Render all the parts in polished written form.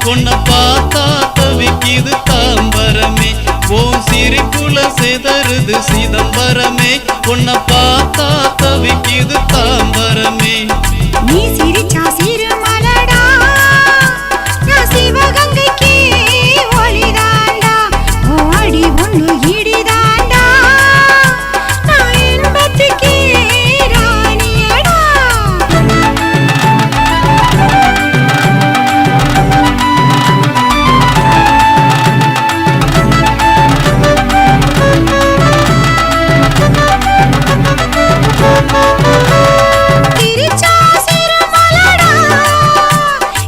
உன்னை பார்த்தா தவிக்குது தாம்பரமே ஓம் சிரிப்புல செதறுது சிதம்பரமே உன்னை பார்த்தா தவிக்குது தாம்பரமே நீ சிரிச்சா சிறுமலடா நான் சிவகங்கைக்கு ஒளிதாண்டா ஓ அடி ஒன்று இடிதாண்டா நான் இன்பத்துக்கு ராணியடா சிரிச்சா சிறுமலடா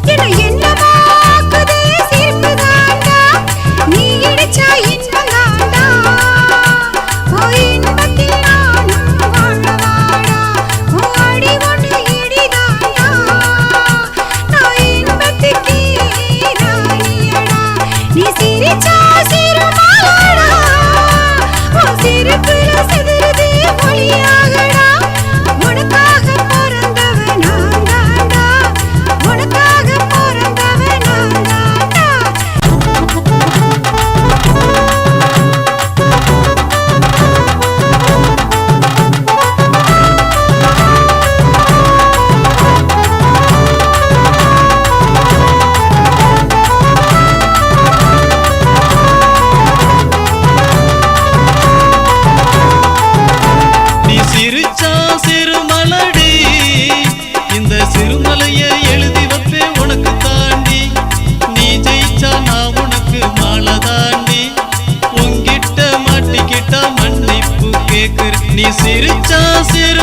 என்ன என்னமாக்குதே சிரிப்புதாண்டா நீ இடிச்சா இன்பந்தாண்டா ஓ இன்பத்தில் நானும் வாழவாடா ஓ அடி ஒன்று இடிதாண்டா நான் இன்பத்துக்கு ராணியடா நீ சிரிச்சா சிறுமலடா ஓ சிரிப்புல செதறுதே ஒளியாகடா உனக்காக பிறந்தவன் நான் தாண்டா உனக்காக பிறந்தவன் நான் தாண்டா நீ சிரிச்சா சிறுமலடி இந்த சிறுமலைய எழுதி வைப்பே உனக்கு தாண்டி நீ ஜெயிச்சா நான் உனக்கு மாலை தாண்டி உன்கிட்ட மாட்டிக்கிட்டா மன்னிப்பு கேக்குற நீ சிரிச்சா சிறு